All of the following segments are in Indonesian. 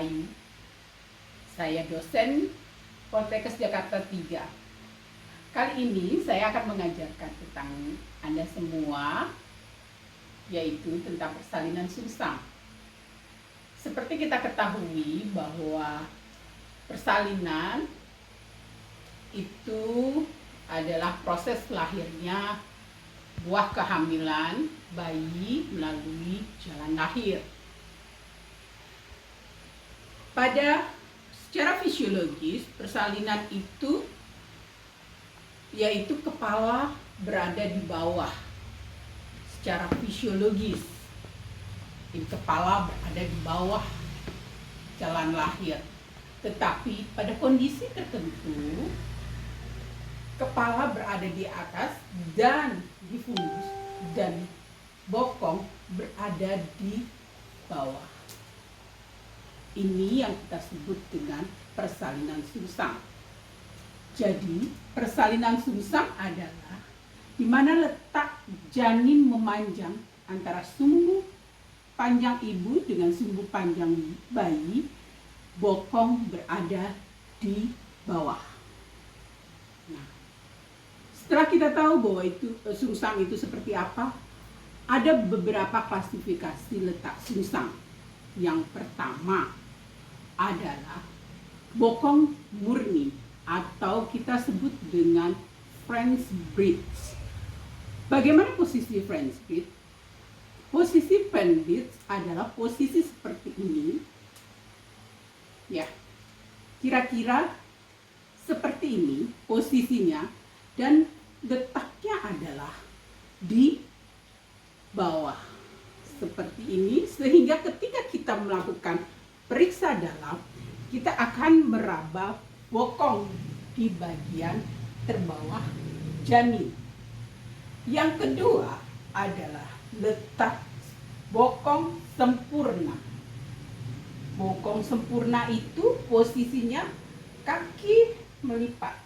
Ayu. Saya dosen Poltekkes Jakarta 3. Kali ini saya akan mengajarkan tentang Anda semua, yaitu tentang persalinan sungsang. Seperti kita ketahui bahwa persalinan itu adalah proses lahirnya buah kehamilan bayi melalui jalan lahir. Secara fisiologis, persalinan itu yaitu kepala berada di bawah. Secara fisiologis, kepala berada di bawah jalan lahir. Tetapi pada kondisi tertentu, kepala berada di atas dan di fundus dan bokong berada di bawah. Ini yang kita sebut dengan persalinan sungsang. Jadi, persalinan sungsang adalah di mana letak janin memanjang antara sumbu panjang ibu dengan sumbu panjang bayi, bokong berada di bawah. Nah, setelah kita tahu bahwa itu sungsang itu seperti apa, ada beberapa klasifikasi letak sungsang. Yang pertama adalah bokong murni atau kita sebut dengan French bridge. Bagaimana posisi French bridge? Posisi French bridge adalah posisi seperti ini. Ya, kira-kira seperti ini posisinya, dan letaknya adalah di bawah seperti ini, sehingga ketika kita melakukan periksa dalam, kita akan meraba bokong di bagian terbawah janin. Yang kedua adalah letak bokong sempurna. Bokong sempurna itu posisinya kaki melipat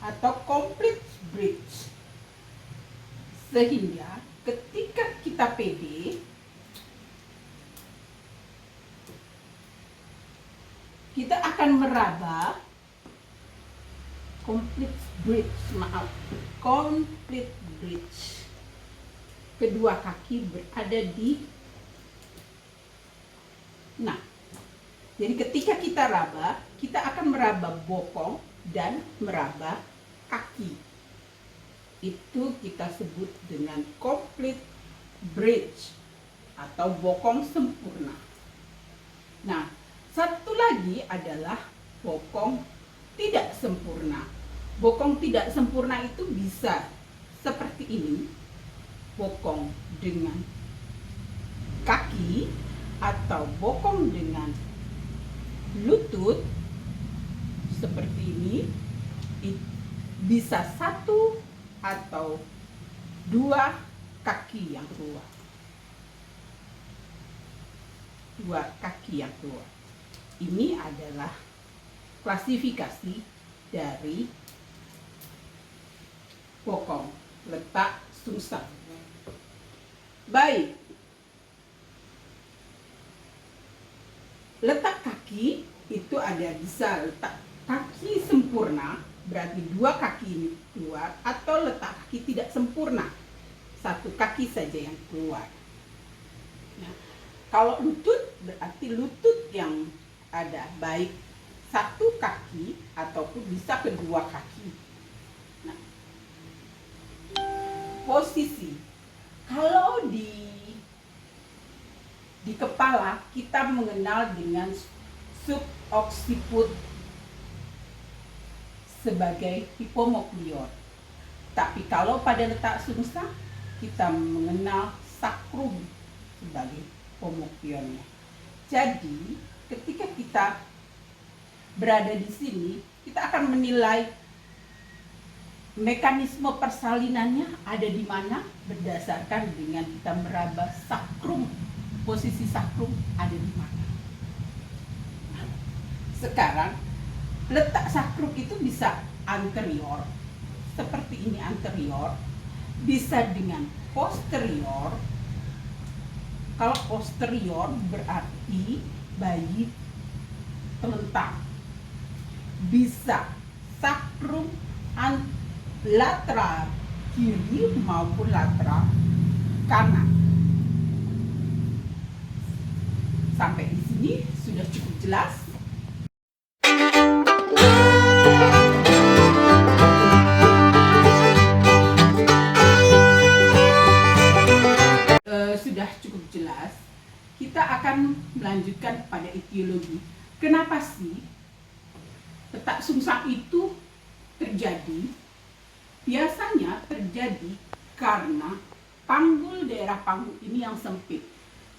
atau complete bridge, sehingga ketika kita pede, kita akan meraba complete bridge. Kedua kaki berada di. Nah, jadi ketika kita raba, kita akan meraba bokong dan meraba kaki. Itu kita sebut dengan complete bridge atau bokong sempurna. Nah, satu lagi adalah bokong tidak sempurna. Bokong tidak sempurna itu bisa seperti ini, bokong dengan kaki atau bokong dengan lutut seperti ini, bisa satu atau dua kaki yang keluar. Dua kaki yang keluar. Ini adalah klasifikasi dari bokong letak sungsang. Baik. Letak kaki itu ada, bisa letak kaki sempurna, berarti dua kaki ini keluar, atau letak kaki tidak sempurna, satu kaki saja yang keluar. Nah, kalau lutut berarti lutut yang ada baik satu kaki ataupun bisa kedua kaki. Nah, posisi kalau di kepala kita mengenal dengan subocciput sebagai hipomoklion. Tapi kalau pada letak sungsang kita mengenal sakrum sebagai homoklionnya. Jadi ketika kita berada di sini, kita akan menilai mekanisme persalinannya ada di mana berdasarkan dengan kita meraba sakrum. Posisi sakrum ada di mana. Nah, sekarang letak sakrum itu bisa anterior, seperti ini anterior, bisa dengan posterior. Kalau posterior berarti bayi telentang. Bisa sakrum lateral kiri maupun lateral kanan. Sampai di sini sudah cukup jelas. Sudah cukup jelas. Kita akan melanjutkan pada etiologi. Kenapa sih letak sungsang itu terjadi? Biasanya terjadi karena daerah panggul ini yang sempit,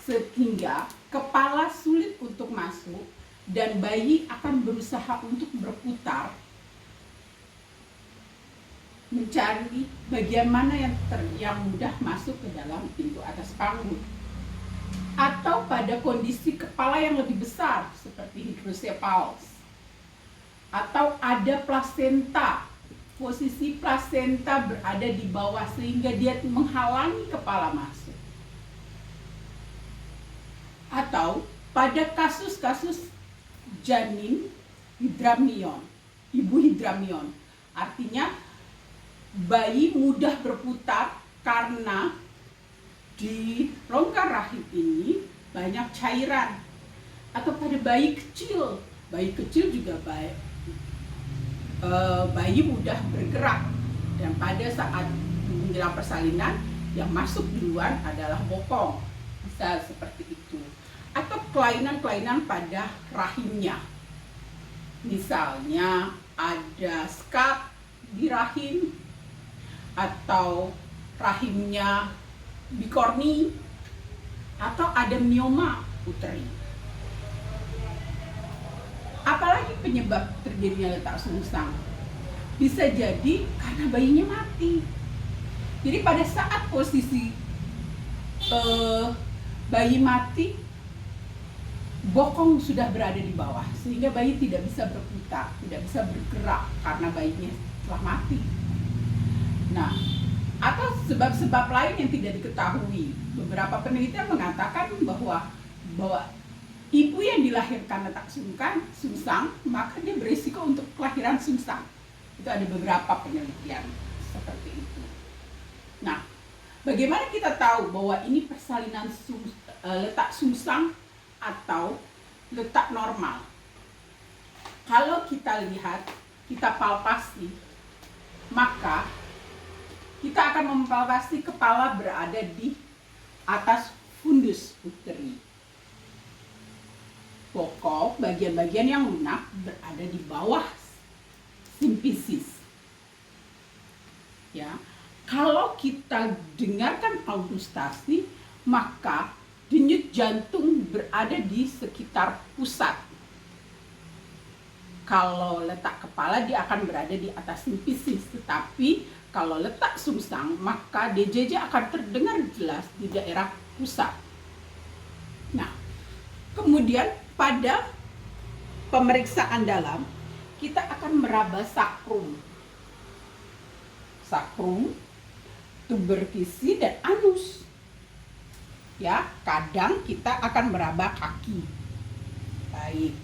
sehingga kepala sulit untuk masuk dan bayi akan berusaha untuk berputar mencari bagian mana yang mudah masuk ke dalam pintu atas panggul. Atau pada kondisi kepala yang lebih besar seperti hidrocephalus, atau ada plasenta, posisi plasenta berada di bawah sehingga dia menghalangi kepala masuk. Atau pada kasus-kasus janin hidramnion, ibu hidramnion, artinya bayi mudah berputar karena di rongga rahim ini banyak cairan. Atau pada bayi kecil juga bayi mudah bergerak, dan pada saat menjelang persalinan yang masuk duluan adalah bokong, bisa seperti itu. Atau kelainan-kelainan pada rahimnya, misalnya ada skat di rahim, atau rahimnya bikorni, atau ada mioma uteri. Apalagi penyebab terjadinya letak sungsang? Bisa jadi karena bayinya mati. Jadi pada saat posisi bayi mati, bokong sudah berada di bawah, sehingga bayi tidak bisa berputar, tidak bisa bergerak karena bayinya telah mati. Nah, atau sebab-sebab lain yang tidak diketahui. Beberapa penelitian mengatakan bahwa ibu yang dilahirkan letak sungsang, maka dia berisiko untuk kelahiran sungsang. Itu ada beberapa penelitian seperti itu. Nah, bagaimana kita tahu bahwa ini persalinan letak sungsang atau letak normal? Kalau kita lihat, kita palpasi, maka kita akan mempalpasi kepala berada di atas fundus uteri. Bokong, bagian-bagian yang lunak berada di bawah simfisis. Ya, kalau kita dengarkan audustasi, maka denyut jantung berada di sekitar pusat. Kalau letak kepala dia akan berada di atas simfisis, tetapi kalau letak sungsang maka DJJ akan terdengar jelas di daerah pusat. Nah, kemudian pada pemeriksaan dalam, kita akan meraba sakrum, tuberkisi, dan anus. Ya, kadang kita akan meraba kaki. Baik.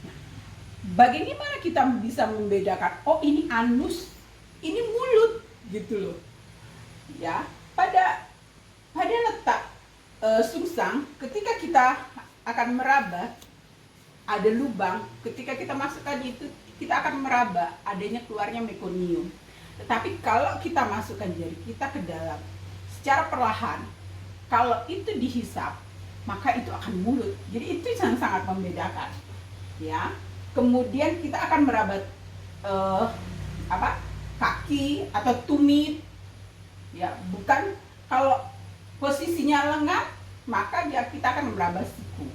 Nah, bagaimana kita bisa membedakan? Oh, ini anus, ini mulut, gitu loh. Ya, pada letak sungsang, ketika kita akan meraba, ada lubang. Ketika kita masukkan itu, kita akan meraba adanya keluarnya mekonium. Tetapi kalau kita masukkan jari kita ke dalam secara perlahan, kalau itu dihisap, maka itu akan mulut. Jadi itu sangat membedakan. Ya. Kemudian kita akan meraba kaki atau tumit. Ya, bukan kalau posisinya lengah, maka kita akan meraba siku.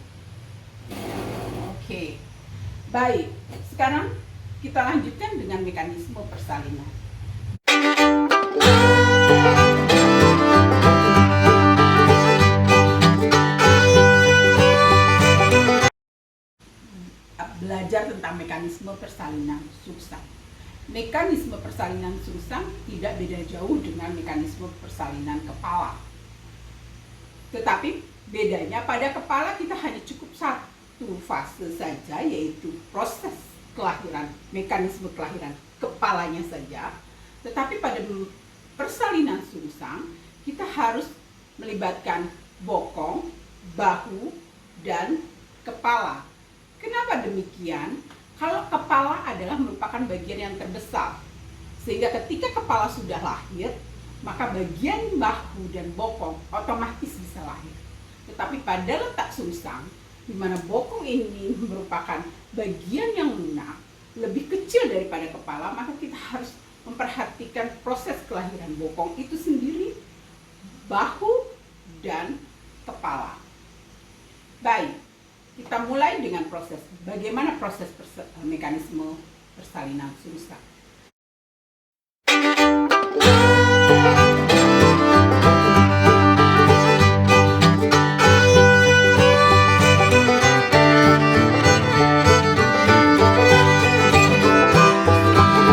Oke. Baik, sekarang kita lanjutkan dengan mekanisme persalinan. Belajar tentang mekanisme persalinan sungsang. Mekanisme persalinan sungsang tidak beda jauh dengan mekanisme persalinan kepala. Tetapi bedanya pada kepala kita hanya cukup satu fase saja, yaitu proses kelahiran, mekanisme kelahiran kepalanya saja. Tetapi pada persalinan sungsang kita harus melibatkan bokong, bahu, dan kepala. Kenapa demikian? Kalau kepala adalah merupakan bagian yang terbesar, sehingga ketika kepala sudah lahir, maka bagian bahu dan bokong otomatis bisa lahir. Tetapi pada letak sungsang, di mana bokong ini merupakan bagian yang lunak, lebih kecil daripada kepala, maka kita harus memperhatikan proses kelahiran bokong itu sendiri, bahu, dan kepala. Baik, kita mulai dengan proses. Bagaimana proses mekanisme persalinan sungsang?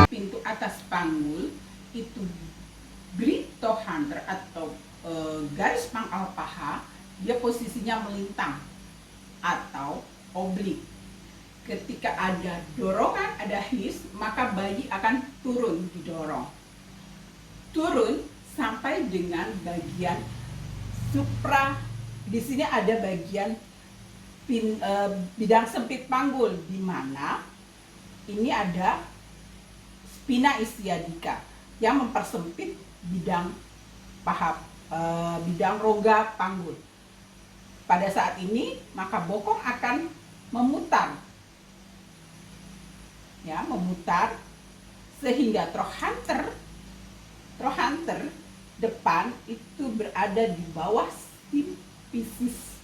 Pintu atas panggul itu Gritohanter atau garis pangkal paha, dia posisinya melintang atau oblik. Ketika ada dorongan, ada his, maka bayi akan turun didorong. Turun sampai dengan bagian supra. Di sini ada bagian bidang sempit panggul, di mana ini ada spina ischiadica yang mempersempit bidang paha, bidang rongga panggul. Pada saat ini maka bokong akan memutar, ya, memutar sehingga trochanter depan itu berada di bawah simphysis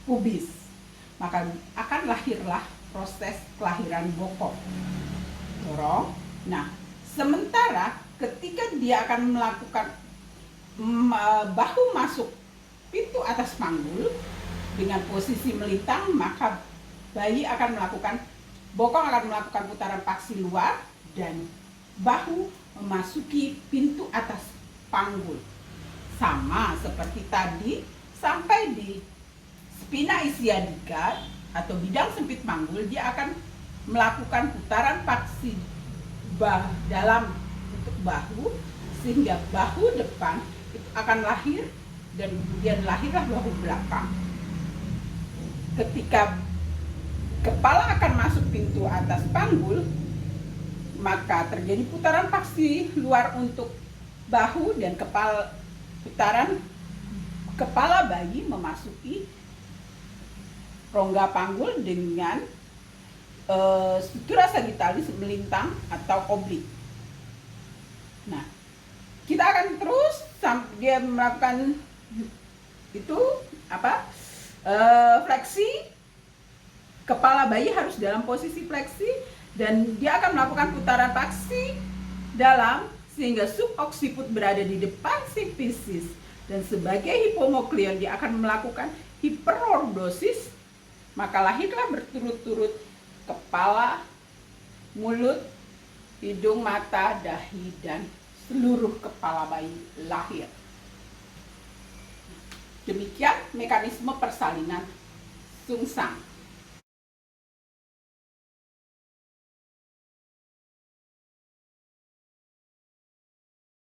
pubis. Maka akan lahirlah proses kelahiran bokong. Dorong. Nah, sementara ketika dia akan melakukan bahu masuk pintu atas panggul dengan posisi melintang, maka bayi akan melakukan, bokong akan melakukan putaran paksi luar dan bahu memasuki pintu atas panggul. Sama seperti tadi, sampai di spina ischiadica atau bidang sempit panggul, dia akan melakukan putaran paksi dalam untuk bahu, sehingga bahu depan itu akan lahir dan kemudian lahirlah bahu belakang. Ketika kepala akan masuk pintu atas panggul, maka terjadi putaran paksi luar untuk bahu dan putaran kepala bayi memasuki rongga panggul dengan struktura sagittalis melintang atau oblik. Nah, kita akan terus dia melakukan itu fleksi. Kepala bayi harus dalam posisi fleksi dan dia akan melakukan putaran paksi dalam sehingga suboksiput berada di depan simphysis, dan sebagai hipomokleon dia akan melakukan hiperlordosis, maka lahirlah berturut-turut kepala, mulut, hidung, mata, dahi, dan seluruh kepala bayi lahir. Demikian mekanisme persalinan sungsang.